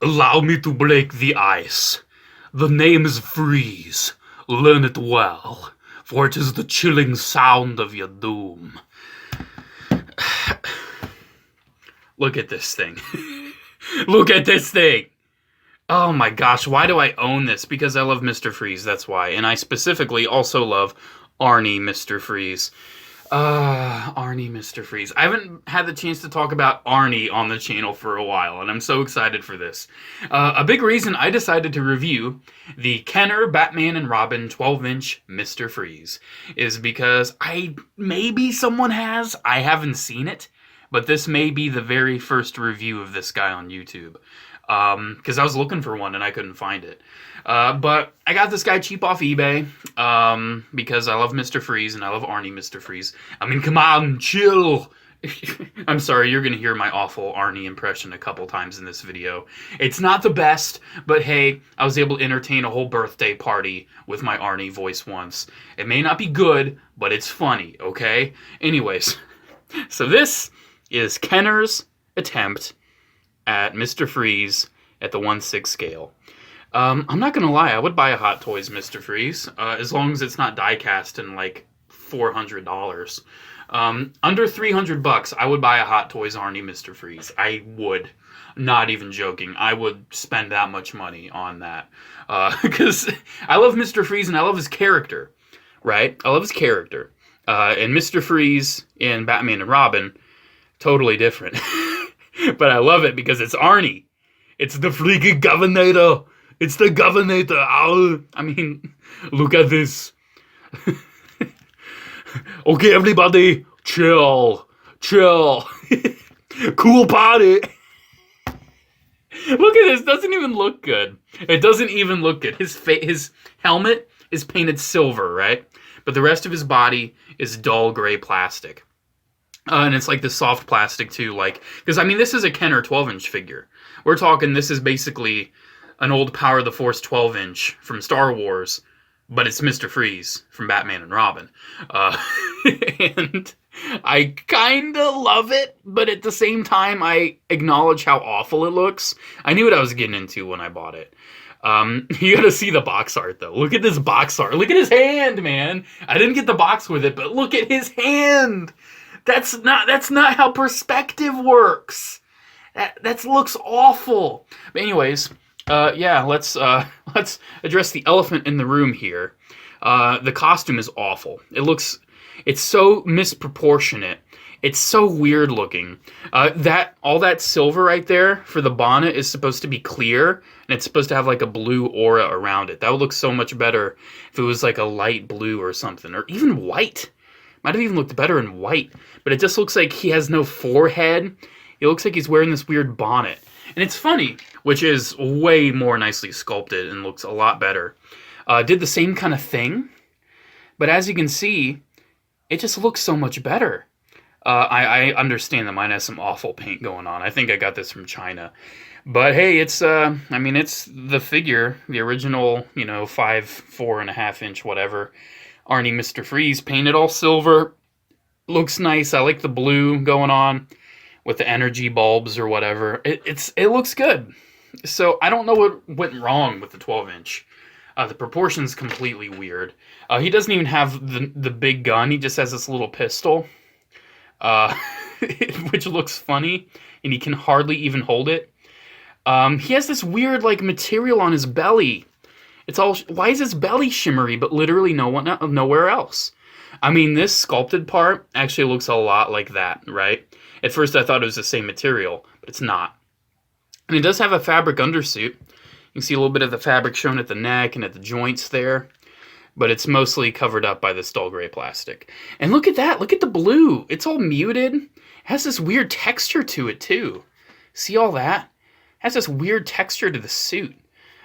Allow me to break the ice. The name is Freeze. Learn it well, for it is the chilling sound of your doom. Look at this thing. Look at this thing! Oh my gosh, why do I own this? Because I love Mr. Freeze, that's why. And I specifically also love Arnie Mr. Freeze. Arnie Mr. Freeze. I haven't had the chance to talk about Arnie on the channel for a while, and I'm so excited for this. A big reason I decided to review the Kenner Batman and Robin 12-inch Mr. Freeze is because maybe someone has, I haven't seen it, but this may be the very first review of this guy on YouTube. Because I was looking for one and I couldn't find it. But I got this guy cheap off eBay, because I love Mr. Freeze and I love Arnie Mr. Freeze. I mean, come on, chill! I'm sorry, you're gonna hear my awful Arnie impression a couple times in this video. It's not the best, but hey, I was able to entertain a whole birthday party with my Arnie voice once. It may not be good, but it's funny, okay? Anyways, so this is Kenner's attempt at Mr. Freeze at the 1/6 scale. I'm not gonna lie, I would buy a Hot Toys Mr. Freeze, as long as it's not die-cast and like $400. Under $300, I would buy a Hot Toys Arnie Mr. Freeze. I would. Not even joking. I would spend that much money on that. Because I love Mr. Freeze and I love his character, right? I love his character. And Mr. Freeze in Batman and Robin, totally different. But I love it because it's Arnie. It's the freaking governor. It's the governor. I mean, look at this. Okay, everybody, chill. Chill. Cool party. Look at this. Doesn't even look good. It doesn't even look good. His helmet is painted silver, right? But the rest of his body is dull gray plastic. And it's like this soft plastic too, like, because I mean, this is a Kenner 12-inch figure. We're talking, this is basically an old Power of the Force 12-inch from Star Wars, but it's Mr. Freeze from Batman and Robin. And I kind of love it, but at the same time, I acknowledge how awful it looks. I knew what I was getting into when I bought it. You gotta see the box art though. Look at this box art. Look at his hand, man. I didn't get the box with it, but look at his hand. That's not how perspective works. That looks awful. But anyways, yeah, let's address the elephant in the room here. The costume is awful. It's so misproportionate. It's so weird looking. All that silver right there for the bonnet is supposed to be clear, and it's supposed to have like a blue aura around it. That would look so much better if it was like a light blue or something, or even white. Might have even looked better in white, but it just looks like he has no forehead. It looks like he's wearing this weird bonnet. And it's funny, which is way more nicely sculpted and looks a lot better. Did the same kind of thing, but as you can see, it just looks so much better. I understand that mine has some awful paint going on. I think I got this from China. But hey, it's the figure, the original, 4.5 inch, whatever. Arnie Mr. Freeze, painted all silver. Looks nice. I like the blue going on with the energy bulbs or whatever. It looks good. So I don't know what went wrong with the 12-inch. The proportion's completely weird. He doesn't even have the big gun. He just has this little pistol, which looks funny, and he can hardly even hold it. He has this weird like material on his belly. Why is his belly shimmery, but literally nowhere else? I mean, this sculpted part actually looks a lot like that, right? At first I thought it was the same material, but it's not. And it does have a fabric undersuit. You can see a little bit of the fabric shown at the neck and at the joints there, but it's mostly covered up by this dull gray plastic. And look at that, look at the blue. It's all muted. It has this weird texture to it too. See all that? It has this weird texture to the suit.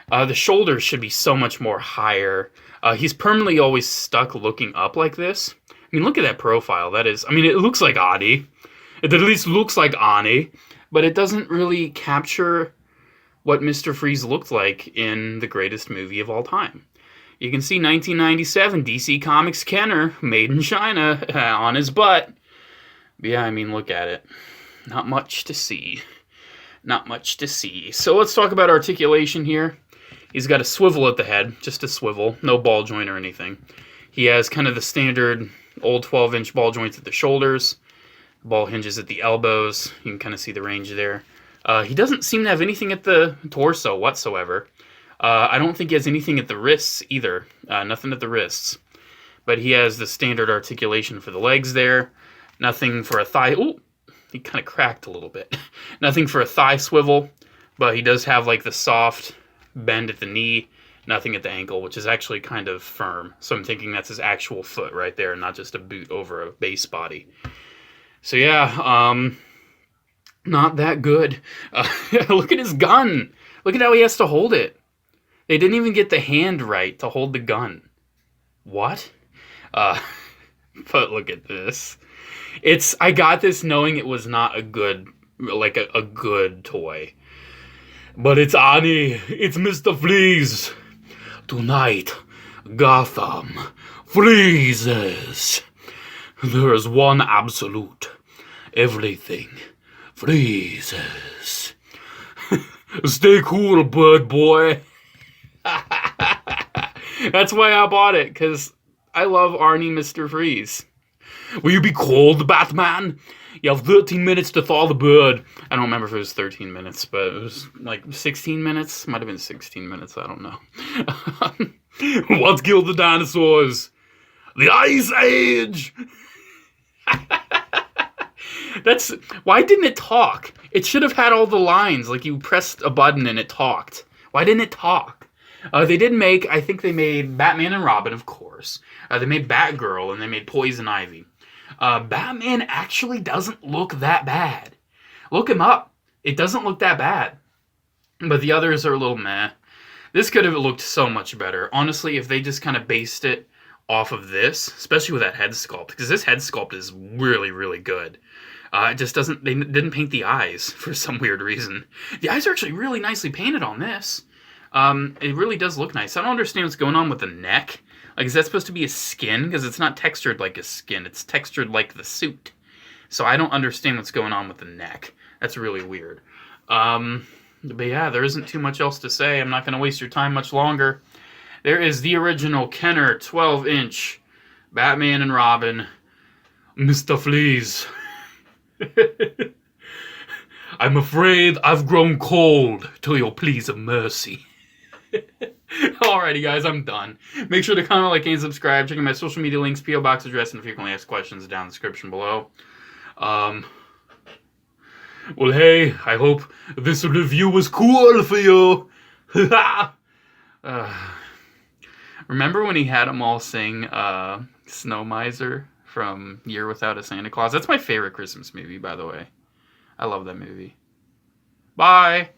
The shoulders should be so much more higher. He's permanently always stuck looking up like this. I mean, look at that profile. It looks like Ani. It at least looks like Ani, but it doesn't really capture what Mr. Freeze looked like in the greatest movie of all time. You can see 1997 DC Comics Kenner, made in China, on his butt. But yeah, I mean, look at it. Not much to see. not much to see. So let's talk about articulation here. He's got a swivel at the head, just a swivel, no ball joint or anything. He has kind of the standard old 12-inch ball joints at the shoulders. The ball hinges at the elbows. You can kind of see the range there. He doesn't seem to have anything at the torso whatsoever. I don't think he has anything at the wrists either. Nothing at the wrists. But he has the standard articulation for the legs there. Nothing for a thigh. Ooh, he kind of cracked a little bit. Nothing for a thigh swivel. But he does have like the soft bend at the knee. Nothing at the ankle, which is actually kind of firm. So I'm thinking that's his actual foot right there, not just a boot over a base body. So yeah, not that good. Look at his gun. Look at how he has to hold it. They didn't even get the hand right to hold the gun. What? But look at this. I got this knowing it was not a good, like a good toy. But it's Arnie. It's Mr. Freeze. Tonight, Gotham freezes. There is one absolute. Everything freezes. Stay cool, bird boy. That's why I bought it, because I love Arnie Mr. Freeze. Will you be cold, Batman? You have 13 minutes to thaw the bird. I don't remember if it was 13 minutes, but it was like 16 minutes. Might have been 16 minutes, I don't know. What killed the dinosaurs? The Ice Age! Why didn't it talk? It should have had all the lines, like you pressed a button and it talked. Why didn't it talk? I think they made Batman and Robin, of course. They made Batgirl, and they made Poison Ivy. Batman actually doesn't look that bad. Look him up. It doesn't look that bad. But the others are a little meh. This could have looked so much better. Honestly, if they just kind of based it off of this, especially with that head sculpt, because this head sculpt is really, really good. It just doesn't, they didn't paint the eyes for some weird reason. The eyes are actually really nicely painted on this. It really does look nice. I don't understand what's going on with the neck. Like, is that supposed to be a skin? Because it's not textured like a skin. It's textured like the suit. So I don't understand what's going on with the neck. That's really weird. But yeah, there isn't too much else to say. I'm not going to waste your time much longer. There is the original Kenner 12-inch Batman and Robin, Mr. Freeze. I'm afraid I've grown cold to your pleas of mercy. Alrighty, guys, I'm done. Make sure to comment, like, and subscribe. Check out my social media links, P.O. Box address, and frequently asked questions down in the description below. Well, hey, I hope this review was cool for you. Remember when he had them all sing Snow Miser from Year Without a Santa Claus? That's my favorite Christmas movie, by the way. I love that movie. Bye!